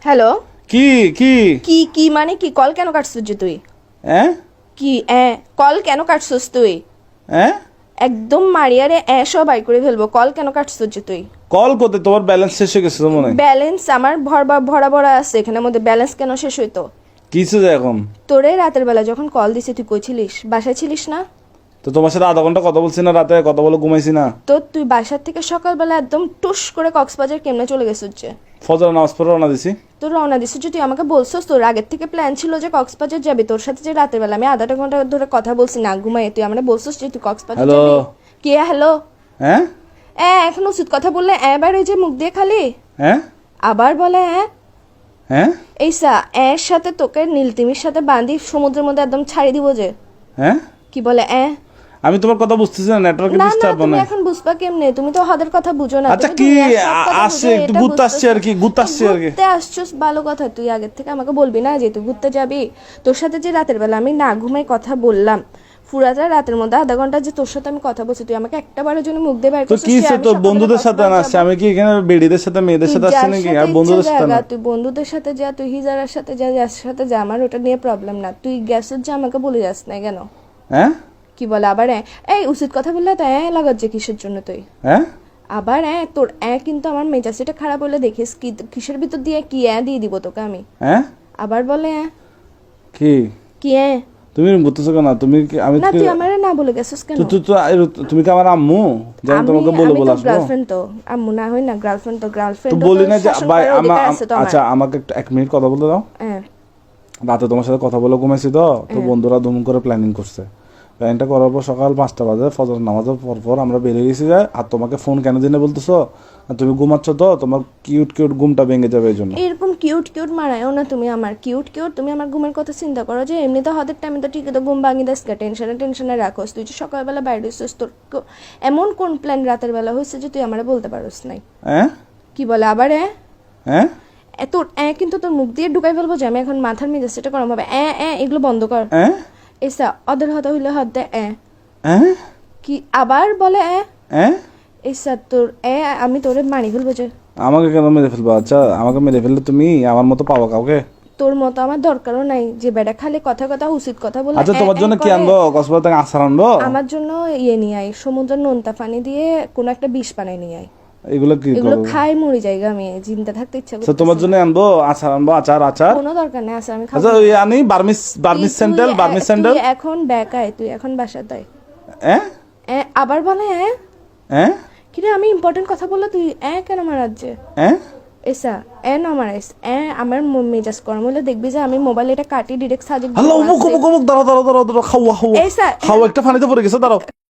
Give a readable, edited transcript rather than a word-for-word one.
Hello. কি কি কি কি মানে কি? কল কেন কাটছিস যে তুই? হ্যাঁ কি কল কেন কাটছিস তুই? হ্যাঁ একদম মারিয়ারে সবাই করে ফেলবো। কল কেন কাটছিস যে তুই? কল করতে তোমার ব্যালেন্স শেষ হয়ে গেছে তো মনে হয়। ব্যালেন্স আমার ভরা ভরা আছে, এখানের মধ্যে ব্যালেন্স কেন শেষ হইতো? কিছু যে এখন তোরে রাতের বেলা যখন কল দিছি তুই কই ছিলিস? বাসায় ছিলিস না? তো তোমার সাথে আধা ঘন্টা কথা বলছি না, রাতে কথা বলে ঘুমাইছি না। তো তুই বাসার থেকে সকালবেলা একদম টুস করে কক্সবাজার কেমনে চলে গেছিস যে? ফজর নামাজ পড়ে রওনা দিছি। তোর রওনা দিছিস যে, তুই আমাকে বলছিস তোর আগের থেকে প্ল্যান ছিল যে কক্সবাজার যাবি। তোর সাথে যে রাতের বেলা আমি আধা ঘন্টা ধরে কথা বলছি না ঘুমাই, তুই আমাকে বলছিস যে তুই কক্সবাজার হ্যালো যাবি। কে হ্যালো? হ্যাঁ এখন উচিত কথা বললে এবার ওই যে মুখ দিয়ে খালি হ্যাঁ আবার বলে হ্যাঁ এইসা এর সাথে তোকে নীলতিমির সাথে বাঁধি সমুদ্রের মধ্যে একদম ছাড়ি দিব যে। হ্যাঁ কি বলে আমি তোমার কথা বুঝতেছি না, নেটওয়ার্কে না না, ডিস্টার্ব তুমি হয়। এখন বুঝবা কেমনে? তুমি তো হাদের কথা বুঝো না। আচ্ছা তুমি কি দুনিয়ার সব কথা আসছে, বুঝো, একটু এটা ঘুরতে আসছি আর কি, ঘুরতে আসছি আর কি। ঘুরতে আসছিস ভালো কথা, তুই আগের থেকে আমাকে বলবি না যে তুই ঘুরতে যাবি? তোর সাথে যে রাতের বেলা আমি না ঘুমাই কথা বললাম, পুরাটা রাতের মধ্যে আধা ঘন্টা যে তোর সাথে আমি কথা বলছি, তুই আমাকে একটা বারের জন্য মুখ দিয়ে বাইর তো করছিস কি যে আমি তোর সকালে বন্ধুদের সাথে কক্সবাজার আসছে? যাবো। আমি কি এখানে বেডিদের সাথে মেয়েদের তুই সাথে আসছি যার নাকি? সাথে আর বন্ধুদের ইচ্ছা সাথে না। যা, তুই বন্ধুদের সাথে যা, তুই হিজারার সাথে যা, যার সাথে যা, আমার ওটা নিয়ে প্রবলেম না। তুই গ্যাসের যে আমাকে বলে যাস না কেন? হ্যাঁ কি বলে আবার এই উচিত কথা বললে তো লাগাচ্ছে কিসের জন্য তুই? হ্যাঁ আবার তোর কিন্তু আমার মেজাজটা খারাপ হলে দেখিস কি কিসের ভিতর দিয়ে কি দিয়ে দিব তোকে আমি। হ্যাঁ আবার বলে কি কি তুমি বুঝতেছো কেন? তুমি কি আমি না, তুই আমারে না বলে গেছিস কেন? তুমি কি আমার আম্মু যে আমি তোমাকে বলে বলে আসবো? গার্লফ্রেন্ড তো আম্মু না হই না, গার্লফ্রেন্ড তো গার্লফ্রেন্ড তো বলি না যে ভাই আচ্ছা আমাকে একটু 1 মিনিট কথা বলতে দাও। রাতে তোমার সাথে কথা বলে ঘুমাইছি তো বন্ধুরা দুম করে প্ল্যানিং করছে। প্ল্যানিংটা করার পর সকাল 5টা বাজে ফজর নামাজের পর আমরা বেরিয়ে গেছি যায়। আর তোমাকে ফোন কেন দিনে বলতেছো? তুমি ঘুমাচ্ছ তো, তোমার কিউট কিউট ঘুমটা ভেঙে যাবে এই জন্য। এরকম কিউট কিউট মারায়ও না তুমি আমার। কিউট কিউট তুমি আমার ঘুমের কথা চিন্তা করো যে এমনি তো হাতের টাইমে তো ঠিকই তো ঘুম ভাঙি দাস কা, টেনশনে রাখোস। তুই যে সকালবেলা বাইরে হইছিস, তোর এমন কোন প্ল্যান রাতের বেলা হয়েছে যে তুই আমারে বলতে পারোস নাই? হ্যাঁ কি বলে আবার হ্যাঁ তোর কিন্তু তোর মুখ দিয়ে ঢুকাই ফেলবো যে আমি এখন মাথার মেজাজ এটা করাম হবে। এগুলো বন্ধ কর। এসা অদের হতা হইলে হাত দে কি আবার বলে এসা তোর আমি তোরে মারি ফেলবো যে। আমাকে কেন মেরে ফেলবো? আচ্ছা আমাকে মেরে ফেললে তুমি আমার মতো পাবো কাউকে? তোর মতো আমার দরকারও নাই যে বেটা খালি কথা কথা উচিত কথা বলে। আচ্ছা তোমার জন্য কি আনবো? কক্সবাজার থেকে আচার আনবো? আমার জন্য নিয়ে আয়, সমুদ্রের নোনতা পানি দিয়ে কোন একটা বিষ পানি নিয়ে আয়। এগুলো কি এগুলো খাই মরি জায়গা, আমি জিন্দা থাকতে ইচ্ছা করছে। তোমার জন্য আনবো আচার, আনবো আচার। কোনো দরকার নেই আচার, আমি খাবো। আচ্ছা ওই আনি বার্মিস স্যান্ডেল। তুই এখন বেকায়, তুই এখন বাসায় তাই আবার বলে কিরে আমি ইম্পর্টেন্ট কথা বললে তুই কেন মারাচ্ছে? এসা না মারাইস আমার মেজাজ গরম হলে দেখবি যে আমি মোবাইল এটা কাটি ডিরেক্ট সাজে। দাঁড়াও একটা পানিতে পড়ে গেছে, দাঁড়াও।